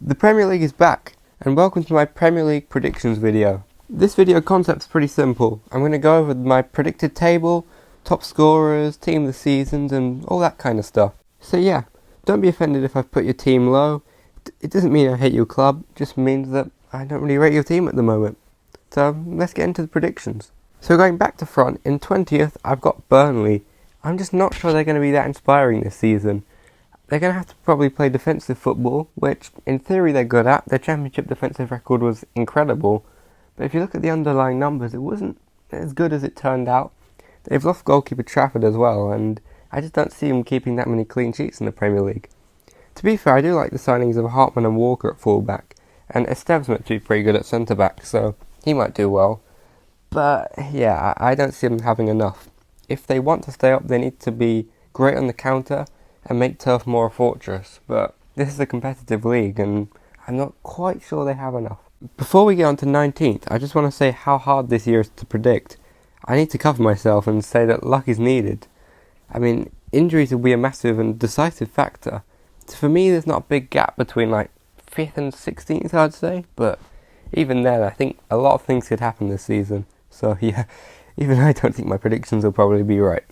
The Premier League is back, and welcome to my Premier League predictions video. This video concept's pretty simple. I'm going to go over my predicted table, top scorers, team of the seasons, and all that kind of stuff. So yeah, don't be offended if I've put your team low. It doesn't mean I hate your club, it just means that I don't really rate your team at the moment. So let's get into the predictions. So going back to front, in 20th I've got Burnley. I'm just not sure they're going to be that inspiring this season. They're going to have to probably play defensive football, which in theory they're good at. Their championship defensive record was incredible. But if you look at the underlying numbers, it wasn't as good as it turned out. They've lost goalkeeper Trafford as well, and I just don't see them keeping that many clean sheets in the Premier League. To be fair, I do like the signings of Hartman and Walker at fullback, and Estev's meant to be pretty good at centre-back, so he might do well. But yeah, I don't see them having enough. If they want to stay up, they need to be great on the counter and make Turf Moor a fortress, but this is a competitive league and I'm not quite sure they have enough. Before we get on to 19th, I just want to say how hard this year is to predict. I need to cover myself and say that luck is needed. I mean, injuries will be a massive and decisive factor. For me, there's not a big gap between 5th and 16th, I'd say, but even then, I think a lot of things could happen this season. So yeah, even I don't think my predictions will probably be right.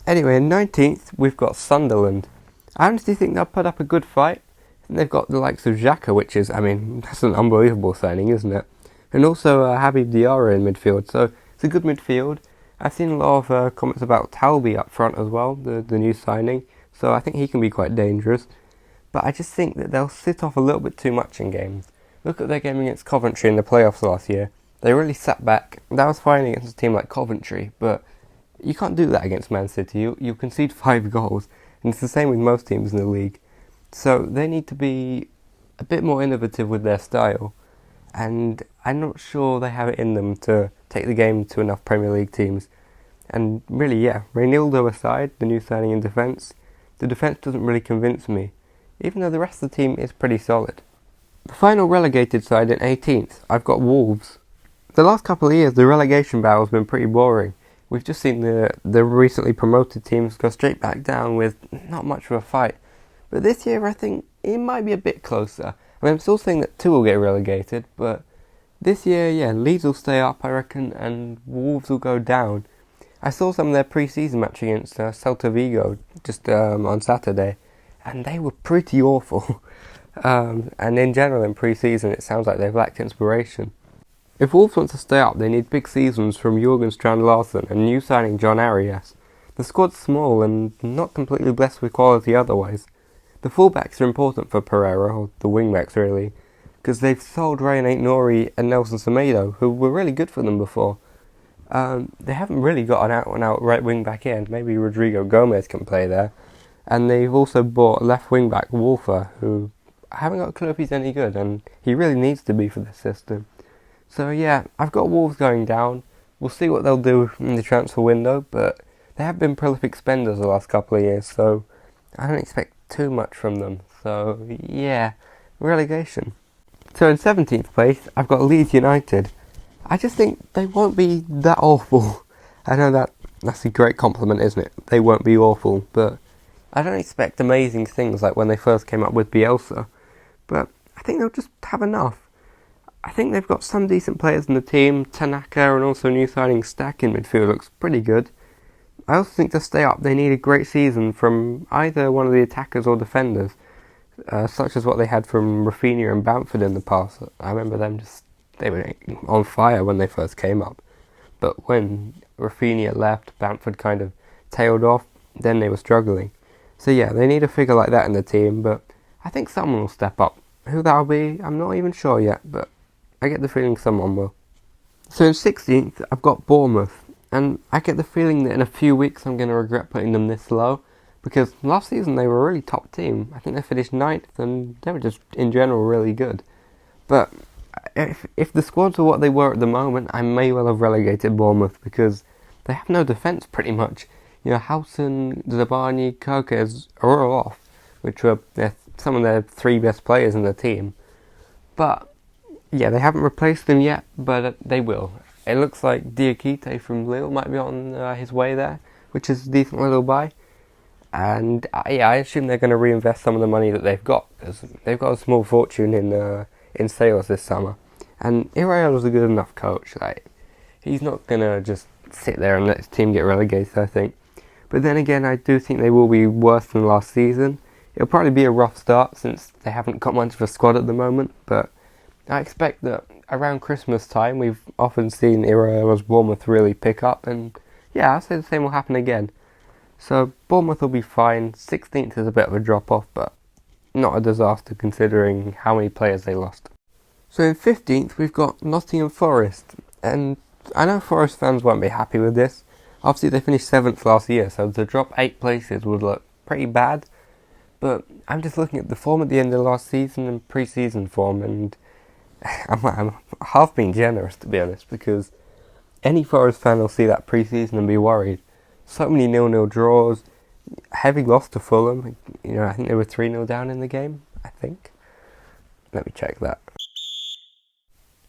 Anyway, in 19th, we've got Sunderland. I honestly think they'll put up a good fight. They've got the likes of Xhaka, which is, that's an unbelievable signing, isn't it? And also Habib Diarra in midfield, so it's a good midfield. I've seen a lot of comments about Talby up front as well, the new signing, so I think he can be quite dangerous. But I just think that they'll sit off a little bit too much in games. Look at their game against Coventry in the playoffs last year. They really sat back. That was fine against a team like Coventry, but you can't do that against Man City. You concede 5 goals, and it's the same with most teams in the league. So they need to be a bit more innovative with their style, and I'm not sure they have it in them to take the game to enough Premier League teams. And really, yeah, Reynildo aside, the new signing in defence, the defence doesn't really convince me, even though the rest of the team is pretty solid. The final relegated side in 18th, I've got Wolves. The last couple of years, the relegation battle has been pretty boring. We've just seen the recently promoted teams go straight back down with not much of a fight. But this year, I think it might be a bit closer. I'm still saying that 2 will get relegated, but this year, yeah, Leeds will stay up, I reckon, and Wolves will go down. I saw some of their pre-season match against Celta Vigo just on Saturday, and they were pretty awful. And in general, in pre-season, it sounds like they've lacked inspiration. If Wolves want to stay up, they need big seasons from Jurgen Strand-Larsen and new signing John Arias. The squad's small and not completely blessed with quality otherwise. The fullbacks are important for Pereira, or the wingbacks really, because they've sold Rayan Aït-Nouri and Nelson Semedo, who were really good for them before. They haven't really got an out-and-out right wing-back in. Maybe Rodrigo Gomez can play there. And they've also bought left wing-back Wolfer, who I haven't got a clue if he's any good, and he really needs to be for the system. So yeah, I've got Wolves going down. We'll see what they'll do in the transfer window, but they have been prolific spenders the last couple of years, so I don't expect too much from them. So yeah, relegation. So in 17th place, I've got Leeds United. I just think they won't be that awful. I know that's a great compliment, isn't it? They won't be awful, but I don't expect amazing things like when they first came up with Bielsa. But I think they'll just have enough. I think they've got some decent players in the team. Tanaka and also new signing Stack in midfield looks pretty good. I also think to stay up they need a great season from either one of the attackers or defenders, such as what they had from Rafinha and Bamford in the past. I remember they were on fire when they first came up. But when Rafinha left, Bamford kind of tailed off, then they were struggling. So yeah, they need a figure like that in the team, but I think someone will step up. Who that'll be, I'm not even sure yet, but I get the feeling someone will. So in 16th, I've got Bournemouth, and I get the feeling that in a few weeks I'm going to regret putting them this low, because last season they were a really top team. I think they finished 9th, and they were just, in general, really good. But if the squads are what they were at the moment, I may well have relegated Bournemouth, because they have no defence pretty much. You know, Houghton, Zabani, Kirkes are all off, which were some of their 3 best players in the team. But yeah, they haven't replaced them yet, but they will. It looks like Diakite from Lille might be on his way there, which is a decent little buy. And I assume they're going to reinvest some of the money that they've got, because they've got a small fortune in sales this summer. And Iraola's a good enough coach. Like, he's not going to just sit there and let his team get relegated, I think. But then again, I do think they will be worse than last season. It'll probably be a rough start since they haven't got much of a squad at the moment, but I expect that around Christmas time we've often seen Iraola's Bournemouth really pick up, and yeah, I'll say the same will happen again. So Bournemouth will be fine. 16th is a bit of a drop off, but not a disaster considering how many players they lost. So in 15th we've got Nottingham Forest, and I know Forest fans won't be happy with this. Obviously they finished 7th last year, so to drop 8 places would look pretty bad. But I'm just looking at the form at the end of last season and pre-season form, and I'm half being generous, to be honest, because any Forest fan will see that pre-season and be worried. So many 0-0 draws, heavy loss to Fulham. You know, I think they were 3-0 down in the game, I think. Let me check that.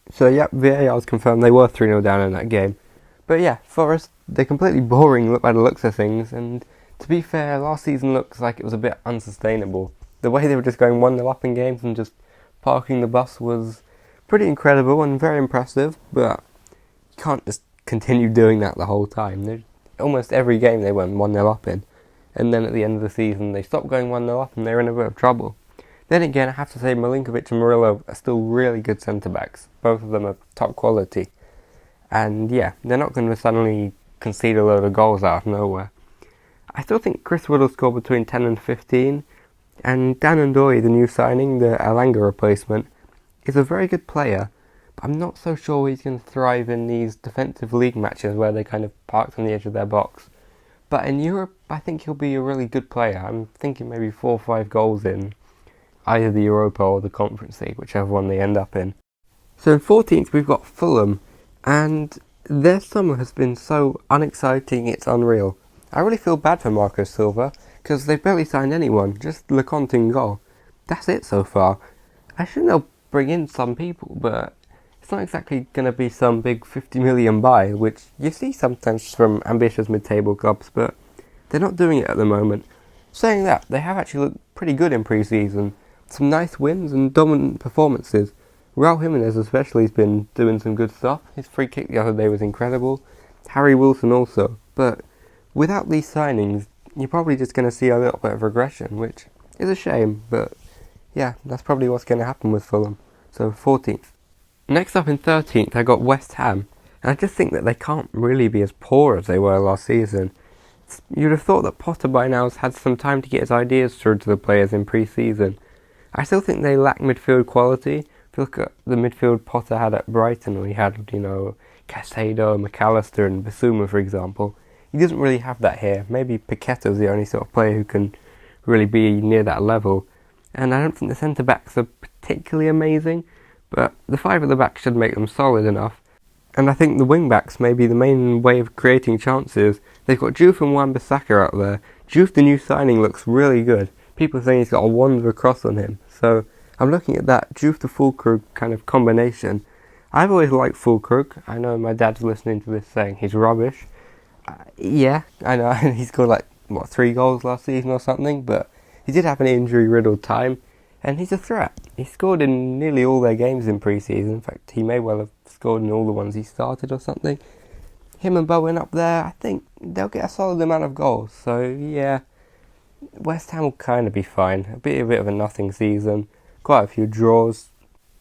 So yeah, VAR's confirmed they were 3-0 down in that game. But yeah, Forest, they're completely boring by the looks of things, and to be fair, last season looks like it was a bit unsustainable. The way they were just going 1-0 up in games and just parking the bus was pretty incredible and very impressive, but you can't just continue doing that the whole time. Almost every game they went 1-0 up in, and then at the end of the season they stopped going 1-0 up and they're in a bit of trouble. Then again, I have to say Milinkovic and Murillo are still really good centre-backs. Both of them are top quality. And yeah, they're not going to suddenly concede a load of goals out of nowhere. I still think Chris Wood will score between 10 and 15, and Dan Ndoye, the new signing, the Alanga replacement, is a very good player, but I'm not so sure he's going to thrive in these defensive league matches where they kind of parked on the edge of their box. But in Europe, I think he'll be a really good player. I'm thinking maybe 4 or 5 goals in either the Europa or the Conference League, whichever one they end up in. So in 14th, we've got Fulham, and their summer has been so unexciting, it's unreal. I really feel bad for Marco Silva, because they've barely signed anyone, just Leconte in goal. That's it so far. I assume they'll bring in some people, but it's not exactly going to be some big 50 million buy, which you see sometimes from ambitious mid-table clubs, but they're not doing it at the moment. Saying that, they have actually looked pretty good in pre-season. Some nice wins and dominant performances. Raul Jimenez especially has been doing some good stuff. His free kick the other day was incredible. Harry Wilson also. But without these signings, you're probably just going to see a little bit of regression, which is a shame, but yeah, that's probably what's going to happen with Fulham. So 14th. Next up in 13th, I got West Ham, and I just think that they can't really be as poor as they were last season. You'd have thought that Potter by now has had some time to get his ideas through to the players in pre-season. I still think they lack midfield quality. If you look at the midfield Potter had at Brighton, where he had, Caicedo, McAllister and Bissouma, for example, he doesn't really have that here. Maybe Paqueta's the only sort of player who can really be near that level. And I don't think the centre-backs are particularly amazing, but the 5 at the back should make them solid enough. And I think the wing-backs may be the main way of creating chances. They've got Diouf and Wan-Bissaka out there. Diouf, the new signing, looks really good. People saying he's got a wand of a cross on him. So I'm looking at that Diouf to Füllkrug kind of combination. I've always liked Füllkrug. I know my dad's listening to this saying he's rubbish. Yeah, I know. He scored 3 goals last season or something, but he did have an injury-riddled time, and he's a threat. He scored in nearly all their games in pre-season. In fact, he may well have scored in all the ones he started or something. Him and Bowen up there, I think they'll get a solid amount of goals. So yeah, West Ham will kind of be fine. A bit of a nothing season. Quite a few draws.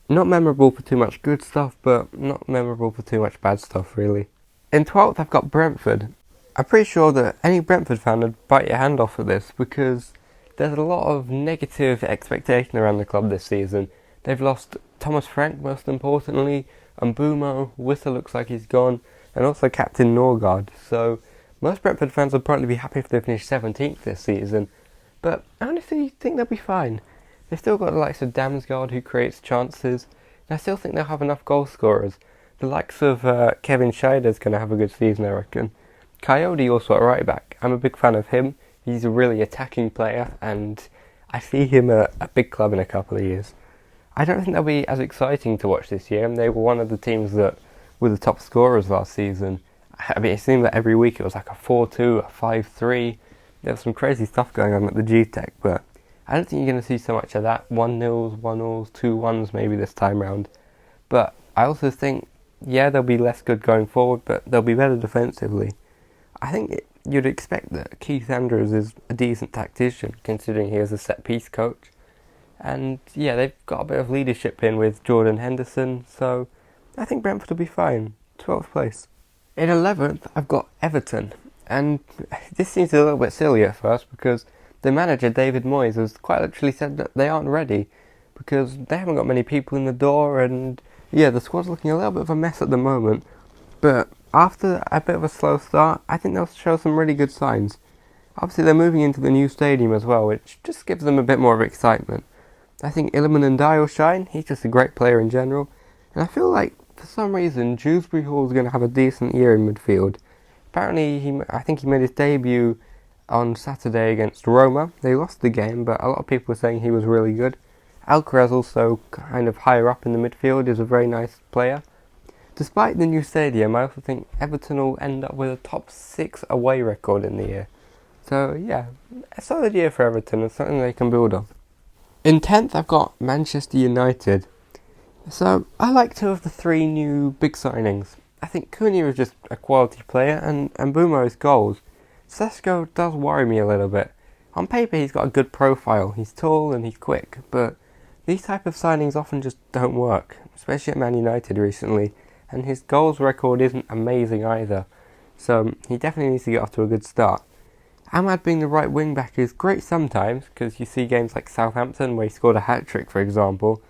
Not memorable for too much good stuff, but not memorable for too much bad stuff, really. In 12th, I've got Brentford. I'm pretty sure that any Brentford fan would bite your hand off for this, because there's a lot of negative expectation around the club this season. They've lost Thomas Frank, most importantly, and Mbeumo. Wissa looks like he's gone, and also Captain Norgard. So most Brentford fans would probably be happy if they finish 17th this season, but I honestly think they'll be fine. They've still got the likes of Damsgaard, who creates chances, and I still think they'll have enough goal scorers. The likes of Kevin Scheider's going to have a good season, I reckon. Coyote also at right back. I'm a big fan of him. He's a really attacking player, and I see him at a big club in a couple of years. I don't think they'll be as exciting to watch this year, and they were one of the teams that were the top scorers last season. I mean, it seemed that every week it was like a 4-2, a 5-3. There's some crazy stuff going on at the G-Tech, but I don't think you're going to see so much of that. 1-0s, 1-0s, 2-1s maybe this time round. But I also think, yeah, they'll be less good going forward, but they'll be better defensively. I think you'd expect that Keith Andrews is a decent tactician, considering he is a set-piece coach. And yeah, they've got a bit of leadership in with Jordan Henderson, so I think Brentford will be fine. 12th place. In 11th, I've got Everton. And this seems a little bit silly at first, because the manager, David Moyes, has quite literally said that they aren't ready, because they haven't got many people in the door, and yeah, the squad's looking a little bit of a mess at the moment. But after a bit of a slow start, I think they'll show some really good signs. Obviously, they're moving into the new stadium as well, which just gives them a bit more of excitement. I think Iliman Ndiaye will shine. He's just a great player in general. And I feel like, for some reason, Dewsbury Hall is going to have a decent year in midfield. Apparently, I think he made his debut on Saturday against Roma. They lost the game, but a lot of people were saying he was really good. Alcaraz, also kind of higher up in the midfield, is a very nice player. Despite the new stadium, I also think Everton will end up with a top 6 away record in the year. So yeah, a solid year for Everton and something they can build on. In 10th, I've got Manchester United. So I like 2 of the 3 new big signings. I think Cunha is just a quality player, and Mbeumo's goals. Sesko does worry me a little bit. On paper, he's got a good profile. He's tall and he's quick, but these type of signings often just don't work, especially at Man United recently. And his goals record isn't amazing either, so he definitely needs to get off to a good start. Ahmad being the right wing back is great sometimes, because you see games like Southampton where he scored a hat-trick, for example,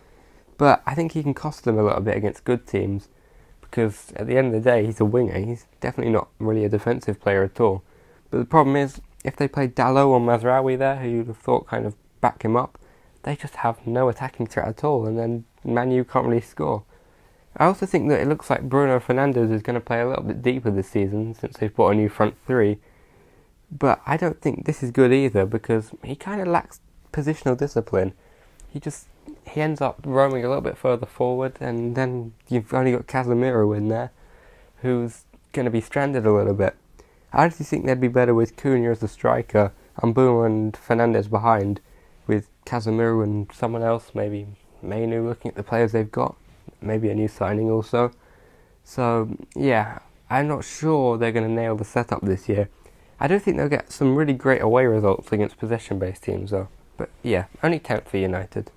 but I think he can cost them a little bit against good teams, because at the end of the day, he's a winger. He's definitely not really a defensive player at all. But the problem is, if they play Dalot or Mazraoui there, who you'd have thought kind of back him up, they just have no attacking threat at all, and then Man U can't really score. I also think that it looks like Bruno Fernandes is going to play a little bit deeper this season, since they've bought a new front 3. But I don't think this is good either, because he kind of lacks positional discipline. He ends up roaming a little bit further forward, and then you've only got Casemiro in there, who's going to be stranded a little bit. I actually think they'd be better with Cunha as the striker, and Mbeumo and Fernandes behind, with Casemiro and someone else, maybe Mainu, looking at the players they've got. Maybe a new signing also. So, yeah, I'm not sure they're going to nail the setup this year. I do think they'll get some really great away results against possession-based teams though. But yeah, only 10th for United.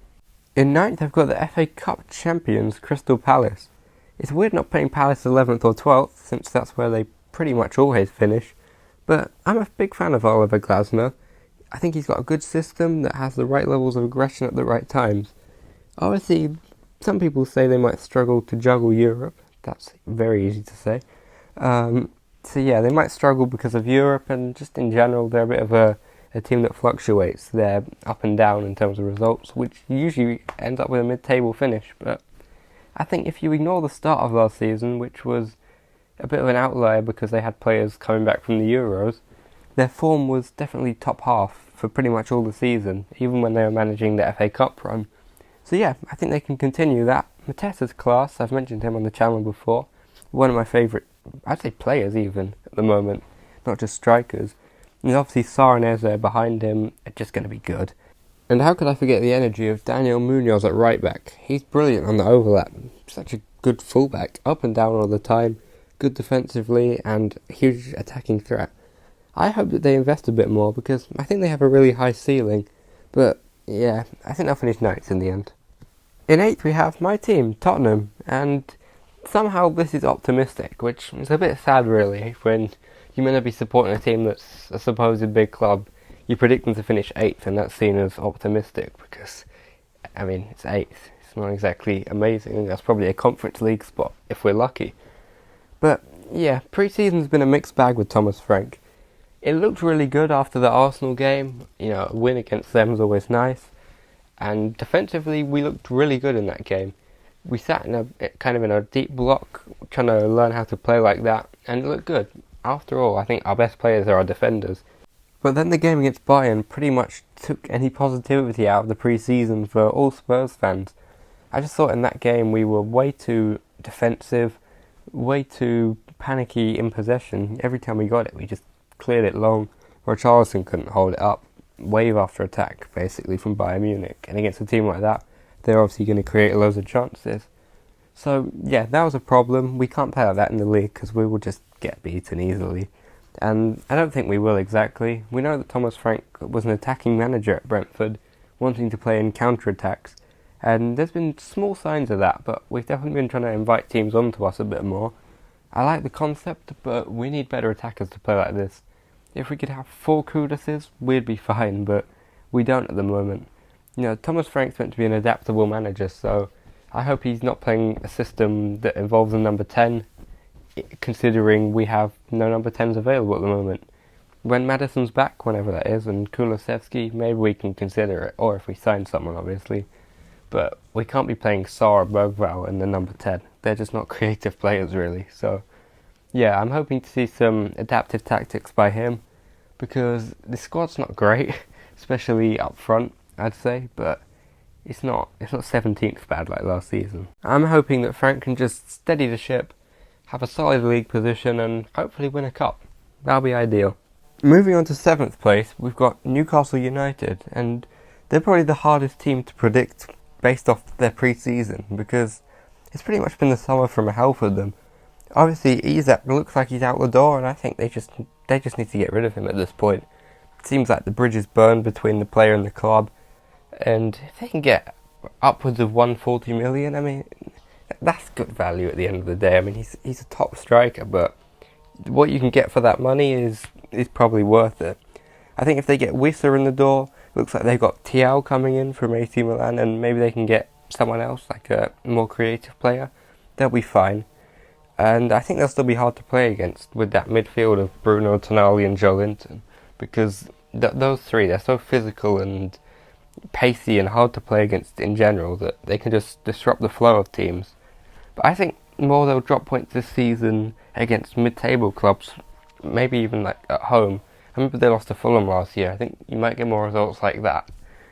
In 9th, I've got the FA Cup champions, Crystal Palace. It's weird not putting Palace 11th or 12th, since that's where they pretty much always finish. But I'm a big fan of Oliver Glasner. I think he's got a good system that has the right levels of aggression at the right times. Obviously, some people say they might struggle to juggle Europe. That's very easy to say. So yeah, they might struggle because of Europe, and just in general, they're a bit of a team that fluctuates. They're up and down in terms of results, which usually ends up with a mid-table finish. But I think if you ignore the start of last season, which was a bit of an outlier because they had players coming back from the Euros, their form was definitely top half for pretty much all the season, even when they were managing the FA Cup run. So yeah, I think they can continue that. Mateta's class, I've mentioned him on the channel before. One of my favourite, I'd say players even, at the moment, not just strikers. And obviously Sarr and Eze behind him are just going to be good. And how could I forget the energy of Daniel Munoz at right back? He's brilliant on the overlap. Such a good fullback, up and down all the time, good defensively and huge attacking threat. I hope that they invest a bit more because I think they have a really high ceiling. But yeah, I think they'll finish 9th in the end. In 8th we have my team, Tottenham, and somehow this is optimistic, which is a bit sad really. When you're meant to be supporting a team that's a supposed big club, you predict them to finish 8th, and that's seen as optimistic because, I mean, it's 8th. It's not exactly amazing. That's probably a Conference League spot if we're lucky. But yeah, pre-season's been a mixed bag with Thomas Frank. It looked really good after the Arsenal game. You know, a win against them is always nice. And defensively, we looked really good in that game. We sat in a deep block, trying to learn how to play like that, and it looked good. After all, I think our best players are our defenders. But then the game against Bayern pretty much took any positivity out of the pre-season for all Spurs fans. I just thought in that game we were way too defensive, way too panicky in possession. Every time we got it, we just cleared it long. Richarlison couldn't hold it up. Wave after attack, basically, from Bayern Munich. And against a team like that, they're obviously going to create loads of chances. So, yeah, that was a problem. We can't play like that in the league because we will just get beaten easily. And I don't think we will exactly. We know that Thomas Frank was an attacking manager at Brentford, wanting to play in counter-attacks. And there's been small signs of that, but we've definitely been trying to invite teams onto us a bit more. I like the concept, but we need better attackers to play like this. If we could have 4 Kuduses, we'd be fine, but we don't at the moment. You know, Thomas Frank's meant to be an adaptable manager, so I hope he's not playing a system that involves a number 10, considering we have no number 10s available at the moment. When Maddison's back, whenever that is, and Kulusevski, maybe we can consider it, or if we sign someone, obviously. But we can't be playing Sarr, Bergvall in the number 10. They're just not creative players, really. So, yeah, I'm hoping to see some adaptive tactics by him, because the squad's not great, especially up front, I'd say, but it's not 17th bad like last season. I'm hoping that Frank can just steady the ship, have a solid league position, and hopefully win a cup. That'll be ideal. Moving on to 7th place, we've got Newcastle United, and they're probably the hardest team to predict based off their pre-season, because it's pretty much been the summer from hell for them. Obviously, Isak looks like he's out the door, and I think they just need to get rid of him at this point. It seems like the bridge is burned between the player and the club, and if they can get upwards of 140 million, I mean, that's good value at the end of the day. I mean, he's a top striker, but what you can get for that money is probably worth it. I think if they get Wissa in the door, looks like they've got Thiaw coming in from AC Milan, and maybe they can get someone else, like a more creative player, they'll be fine. And I think they'll still be hard to play against with that midfield of Bruno, Tonali and Joelinton, because those three, they're so physical and pacey and hard to play against in general that they can just disrupt the flow of teams. But I think more they'll drop points this season against mid-table clubs, maybe even like at home. I remember they lost to Fulham last year. I think you might get more results like that,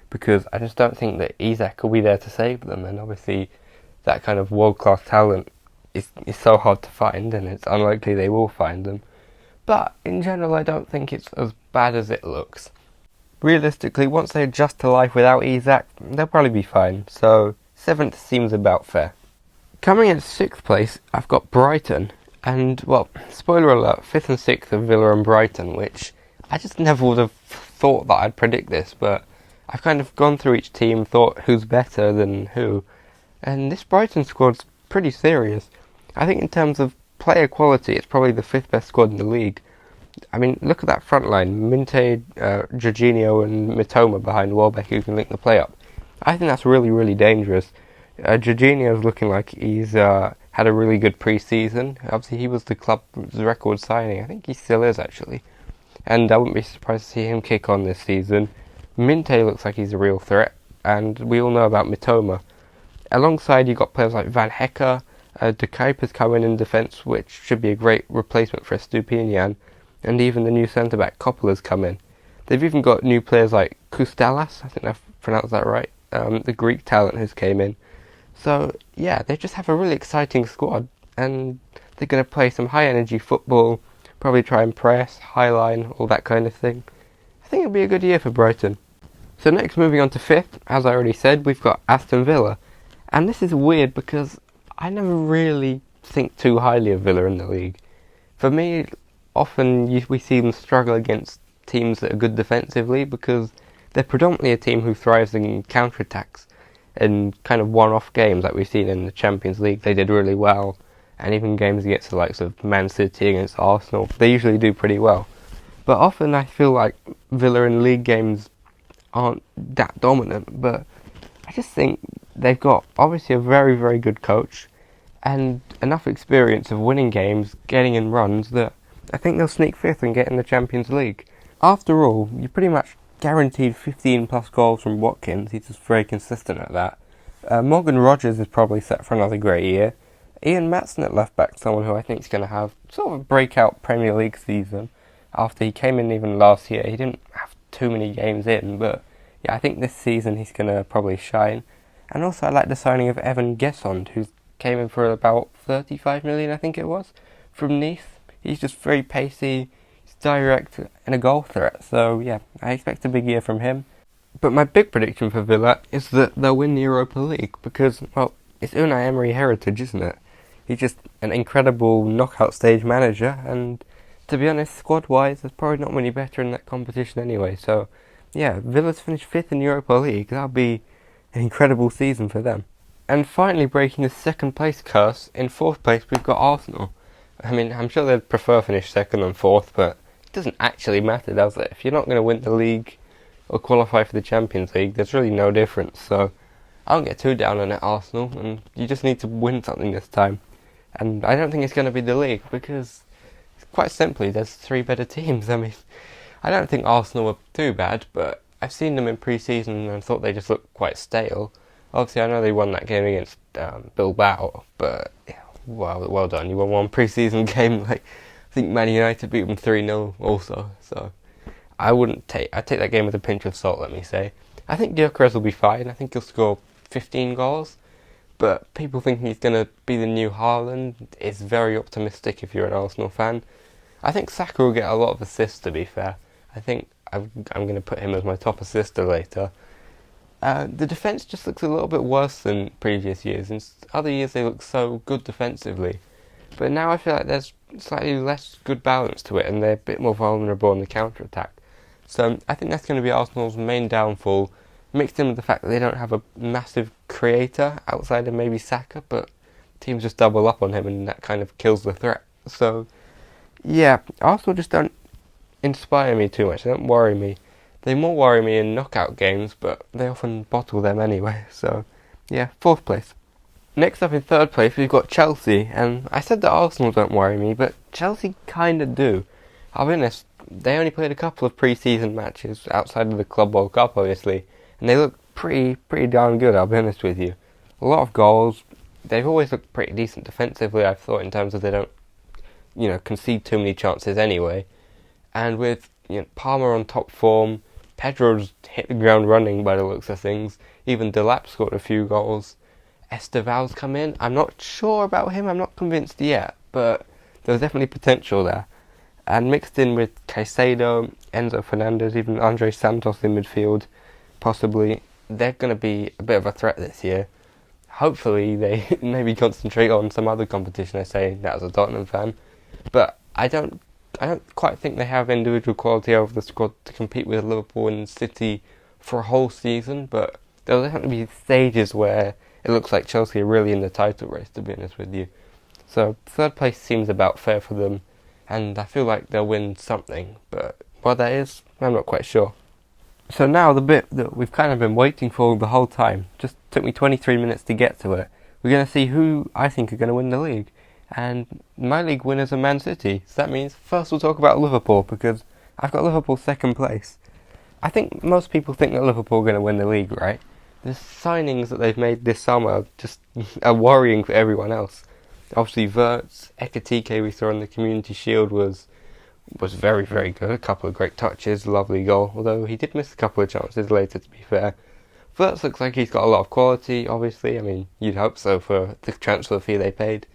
because I just don't think that Isak will be there to save them, and obviously that kind of world-class talent is so hard to find, and it's unlikely they will find them. But in general, I don't think it's as bad as it looks. Realistically, once they adjust to life without Isak, they'll probably be fine, so 7th seems about fair. Coming in 6th place, I've got Brighton, and, well, spoiler alert, 5th and 6th are Villa and Brighton, which I just never would have thought that I'd predict this, but I've kind of gone through each team, thought who's better than who, and this Brighton squad's pretty serious. I think in terms of player quality, it's probably the 5th best squad in the league. I mean, look at that front line, Minte, Jorginho and Mitoma behind Welbeck, who can link the play up. I think that's really, really dangerous. Jorginho's looking like he's had a really good pre-season. Obviously, he was the club's record signing. I think he still is, actually. And I wouldn't be surprised to see him kick on this season. Minte looks like he's a real threat, and we all know about Mitoma. Alongside, you've got players like Van Hecke, De Kuiper's coming in defence, which should be a great replacement for Estupiñán, and even the new centre-back Coppola's come in. They've even got new players like Koustalas, I think I've pronounced that right, the Greek talent who's came in. So, yeah, they just have a really exciting squad, and they're going to play some high-energy football, probably try and press, high line, all that kind of thing. I think it'll be a good year for Brighton. So next, moving on to 5th, as I already said, we've got Aston Villa. And this is weird because I never really think too highly of Villa in the league. For me, often we see them struggle against teams that are good defensively because they're predominantly a team who thrives in counter-attacks and kind of one-off games like we've seen in the Champions League. They did really well, and even games against the likes of Man City, against Arsenal, they usually do pretty well. But often I feel like Villa in league games aren't that dominant, but I just think they've got obviously a very, very good coach and enough experience of winning games, getting in runs, that I think they'll sneak 5th and get in the Champions League. After all, you're pretty much guaranteed 15 plus goals from Watkins. He's just very consistent at that. Morgan Rogers is probably set for another great year. Ian Maatsen at left back, someone who I think is going to have sort of a breakout Premier League season. After he came in even last year, he didn't have too many games in, but yeah, I think this season he's going to probably shine. And also I like the signing of Evan Gesson, who came in for about 35 million, I think it was, from Nice. He's just very pacey, he's direct and a goal threat. So yeah, I expect a big year from him. But my big prediction for Villa is that they'll win the Europa League because, well, it's Unai Emery heritage, isn't it? He's just an incredible knockout stage manager, and to be honest, squad-wise, there's probably not many better in that competition anyway. So yeah, Villa's finished 5th in the Europa League. That'll be an incredible season for them. And finally breaking the second place curse, in 4th place we've got Arsenal. I mean, I'm sure they'd prefer finish 2nd than 4th, but it doesn't actually matter, does it? If you're not going to win the league or qualify for the Champions League, there's really no difference. So I don't get too down on it, Arsenal, and you just need to win something this time. And I don't think it's going to be the league, because quite simply, there's 3 better teams. I mean, I don't think Arsenal were too bad, but I've seen them in pre-season and thought they just looked quite stale. Obviously, I know they won that game against Bilbao, but yeah, well done. You won one pre-season game. Like, I think Man United beat them 3-0 also. So I'd take that game with a pinch of salt, let me say. I think Gyökeres will be fine. I think he'll score 15 goals. But people thinking he's going to be the new Haaland is very optimistic if you're an Arsenal fan. I think Saka will get a lot of assists, to be fair. I think I'm going to put him as my top assister later. The defence just looks a little bit worse than previous years. In other years they look so good defensively. But now I feel like there's slightly less good balance to it and they're a bit more vulnerable on the counter-attack. So I think that's going to be Arsenal's main downfall, mixed in with the fact that they don't have a massive creator outside of maybe Saka, but teams just double up on him and that kind of kills the threat. So yeah, Arsenal just don't inspire me too much. They don't worry me. They more worry me in knockout games, but they often bottle them anyway. So yeah, 4th place. Next up in 3rd place we've got Chelsea, and I said that Arsenal don't worry me, but Chelsea kinda do. I'll be honest, they only played a couple of pre-season matches outside of the Club World Cup obviously, and they look pretty darn good, I'll be honest with you. A lot of goals. They've always looked pretty decent defensively, I've thought, in terms of they don't, concede too many chances anyway. And with Palmer on top form, Pedro's hit the ground running by the looks of things. Even Delap scored a few goals. Esteval's come in. I'm not sure about him. I'm not convinced yet, but there's definitely potential there. And mixed in with Caicedo, Enzo Fernandez, even Andre Santos in midfield, possibly, they're going to be a bit of a threat this year. Hopefully they maybe concentrate on some other competition. I say that as a Tottenham fan, but I don't quite think they have individual quality over the squad to compete with Liverpool and City for a whole season. But there'll definitely be stages where it looks like Chelsea are really in the title race, to be honest with you. So 3rd place seems about fair for them, and I feel like they'll win something, but what that is, I'm not quite sure. So now the bit that we've kind of been waiting for the whole time, just took me 23 minutes to get to it. We're going to see who I think are going to win the league. And my league winners are Man City. So that means first we'll talk about Liverpool, because I've got Liverpool 2nd place. I think most people think that Liverpool are going to win the league, right? The signings that they've made this summer just are worrying for everyone else. Obviously Wirtz, Ekitike we saw in the Community Shield was very, very good. A couple of great touches, lovely goal, although he did miss a couple of chances later, to be fair. Wirtz looks like he's got a lot of quality, obviously. I mean, you'd hope so for the transfer fee they paid.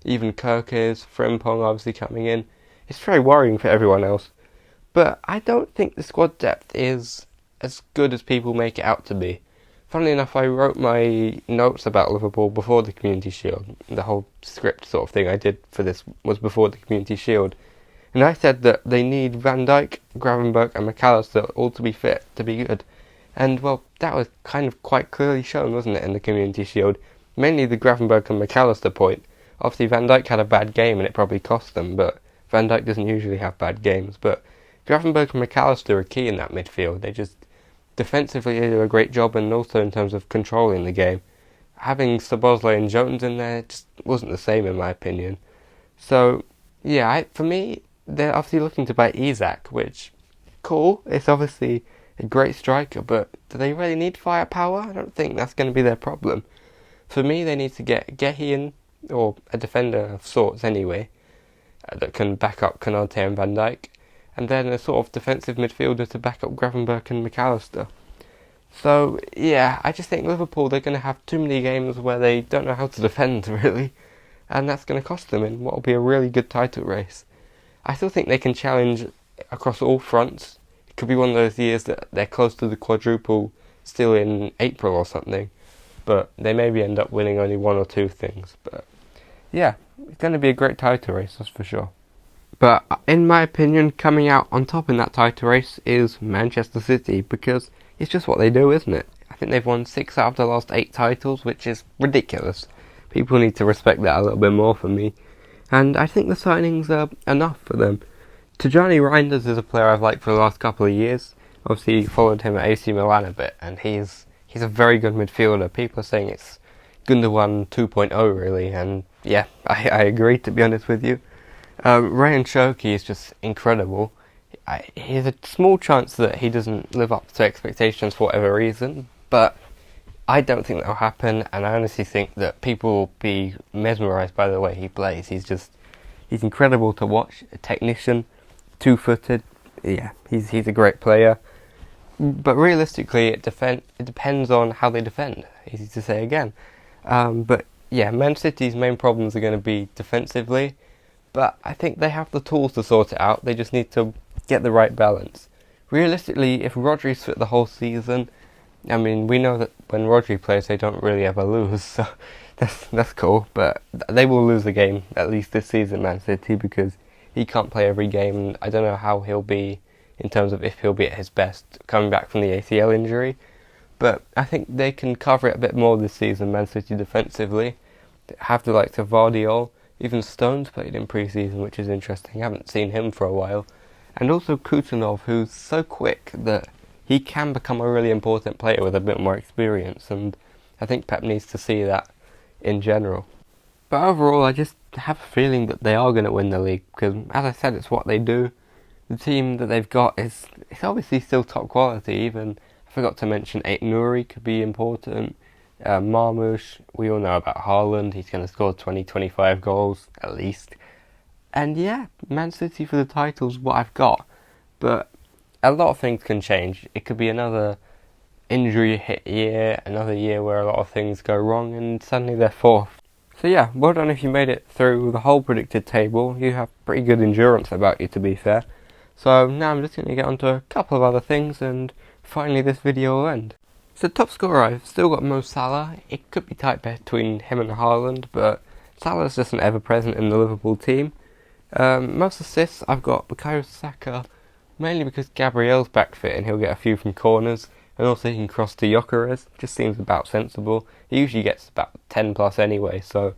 Even Kerkez, Frimpong obviously coming in. It's very worrying for everyone else. But I don't think the squad depth is as good as people make it out to be. Funnily enough, I wrote my notes about Liverpool before the Community Shield. The whole script sort of thing I did for this was before the Community Shield. And I said that they need Van Dijk, Gravenberch and McAllister all to be fit to be good. And, well, that was kind of quite clearly shown, wasn't it, in the Community Shield? Mainly the Gravenberch and McAllister point. Obviously, Van Dijk had a bad game and it probably cost them, but Van Dijk doesn't usually have bad games. But Gravenberch and McAllister are key in that midfield. They just defensively do a great job, and also in terms of controlling the game. Having Szoboszlai and Jones in there just wasn't the same in my opinion. So, yeah, for me, they're obviously looking to buy Isak, which, cool, it's obviously a great striker, but do they really need firepower? I don't think that's going to be their problem. For me, they need to get Gehi in, or a defender of sorts anyway, that can back up Konate and Van Dijk, and then a sort of defensive midfielder to back up Gravenberch and McAllister. So, yeah, I just think Liverpool, they're going to have too many games where they don't know how to defend, really, and that's going to cost them in what will be a really good title race. I still think they can challenge across all fronts. It could be one of those years that they're close to the quadruple still in April or something, but they maybe end up winning only one or two things. But yeah, it's going to be a great title race, that's for sure. But in my opinion, coming out on top in that title race is Manchester City, because it's just what they do, isn't it? I think they've won 6 out of the last 8 titles, which is ridiculous. People need to respect that a little bit more for me. And I think the signings are enough for them. Tijjani Reinders is a player I've liked for the last couple of years. Obviously, followed him at AC Milan a bit, and he's a very good midfielder. People are saying it's Gundogan 2.0 really, and yeah, I agree, to be honest with you. Ryan Cherki is just incredible. There's a small chance that he doesn't live up to expectations for whatever reason, but I don't think that'll happen, and I honestly think that people will be mesmerised by the way he plays. He's incredible to watch, a technician, 2-footed, yeah, he's a great player. But realistically, it depends on how they defend, easy to say again. But yeah, Man City's main problems are going to be defensively, but I think they have the tools to sort it out. They just need to get the right balance. Realistically, if Rodri's fit the whole season, I mean, we know that when Rodri plays, they don't really ever lose, so that's cool. But they will lose a game, at least this season, Man City, because he can't play every game, and I don't know how he'll be in terms of if he'll be at his best coming back from the ACL injury. But I think they can cover it a bit more this season, Man City defensively. Have the likes of Vardiol, even Stones played in pre-season, which is interesting. I haven't seen him for a while. And also Kutanov, who's so quick that he can become a really important player with a bit more experience, and I think Pep needs to see that in general. But overall, I just have a feeling that they are going to win the league, because as I said, it's what they do. The team that they've got it's obviously still top quality. Even I forgot to mention Aït-Nouri could be important. Marmoush, we all know about Haaland. He's going to score 20-25 goals at least. And yeah, Man City for the title's what I've got. But a lot of things can change. It could be another injury hit year, another year where a lot of things go wrong, and suddenly they're fourth. So yeah, well done if you made it through the whole predicted table. You have pretty good endurance about you, to be fair. So now I'm just going to get onto a couple of other things, and finally this video will end. So top scorer, I've still got Mo Salah. It could be tight between him and Haaland, but Salah's just an ever-present in the Liverpool team. Most assists, I've got Bukayo Saka, mainly because Gabriel's back fit and he'll get a few from corners, and also he can cross to Gyökeres. Just seems about sensible. He usually gets about 10 plus anyway, so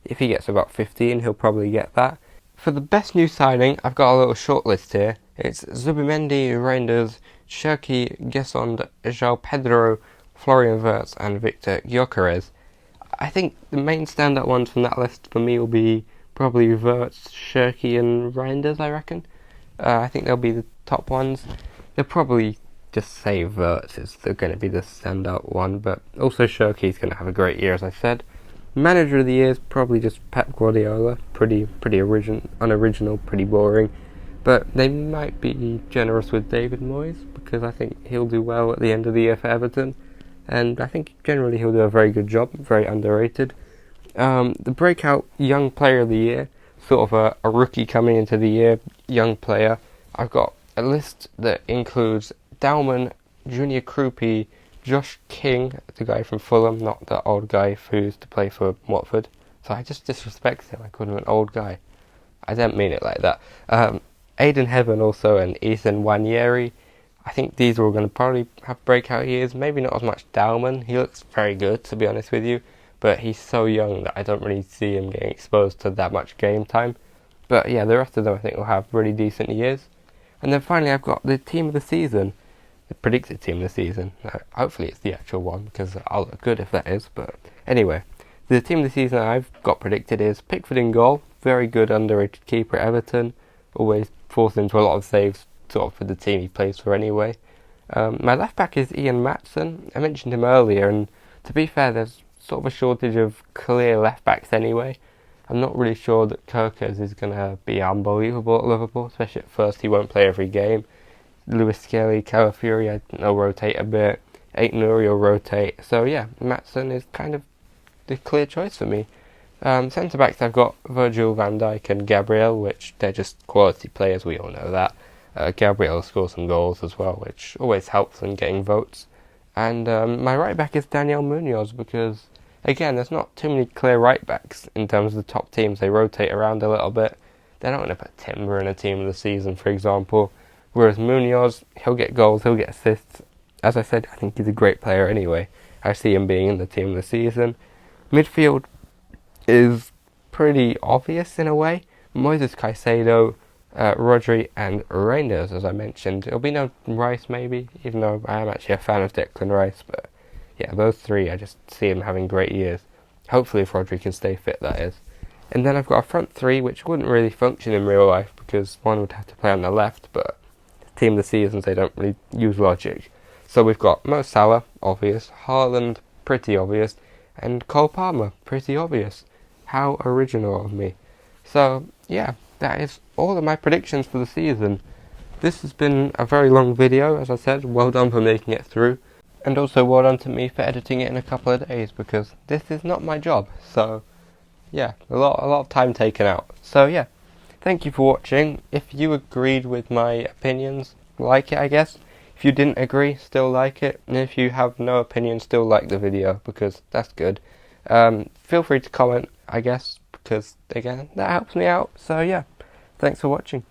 if he gets about 15, he'll probably get that. For the best new signing, I've got a little short list here. It's Zubimendi, Reinders, Cherki, Gesson, João Pedro, Florian Wirtz and Victor Gyökeres. I think the main standout ones from that list for me will be probably Wirtz, Cherki and Reinders, I reckon. I think they'll be the top ones. They'll probably just say Wirtz is going to be the standout one, but also Cherki's going to have a great year, as I said. Manager of the year is probably just Pep Guardiola. Pretty unoriginal, pretty boring. But they might be generous with David Moyes, because I think he'll do well at the end of the year for Everton. And I think generally he'll do a very good job, very underrated. The breakout young player of the year, sort of a rookie coming into the year, young player. I've got a list that includes Dalman, Junior Krupi, Josh King, the guy from Fulham, not the old guy who used to play for Watford. So I just disrespected him. I called him an old guy. I didn't mean it like that. Aiden Heaven also, and Ethan Wanyeri. I think these are all going to probably have breakout years. Maybe not as much Dalman. He looks very good, to be honest with you. But he's so young that I don't really see him getting exposed to that much game time. But yeah, the rest of them I think will have really decent years. And then finally I've got the team of the season. The predicted team of the season. Hopefully it's the actual one, because I'll look good if that is. But anyway, the team of the season I've got predicted is Pickford in goal. Very good underrated keeper at Everton. Always forced into a lot of saves sort of for the team he plays for anyway. My left back is Ian Maatsen. I mentioned him earlier, and to be fair, there's sort of a shortage of clear left backs anyway. I'm not really sure that Kirkers is going to be unbelievable at Liverpool, especially at first. He won't play every game. Lewis Skelly, Calafiori, I think they'll rotate a bit. Aït-Nouri will rotate. So yeah, Maatsen is kind of the clear choice for me. Centre backs, I've got Virgil van Dijk and Gabriel, which they're just quality players, we all know that. Gabriel scored some goals as well, which always helps in getting votes. And my right back is Daniel Munoz because, again, there's not too many clear right backs in terms of the top teams. They rotate around a little bit. They're not going to put Timber in a team of the season, for example. Whereas Munoz, he'll get goals, he'll get assists. As I said, I think he's a great player anyway. I see him being in the team of the season. Midfield is pretty obvious in a way. Moises Caicedo, Rodri and Reinders, as I mentioned. It'll be no Rice maybe, even though I am actually a fan of Declan Rice. But yeah, those three, I just see him having great years. Hopefully if Rodri can stay fit, that is. And then I've got a front three, which wouldn't really function in real life because one would have to play on the left, but team of the seasons, they don't really use logic. So we've got Mo Salah, obvious, Haaland, pretty obvious, and Cole Palmer, pretty obvious. How original of me. So, yeah, that is all of my predictions for the season. This has been a very long video, as I said. Well done for making it through. And also well done to me for editing it in a couple of days, because this is not my job. So, yeah, a lot of time taken out. So, yeah, thank you for watching. If you agreed with my opinions, like it, I guess. If you didn't agree, still like it. And if you have no opinion, still like the video, because that's good. Feel free to comment, I guess, because, again, that helps me out. So, yeah, thanks for watching.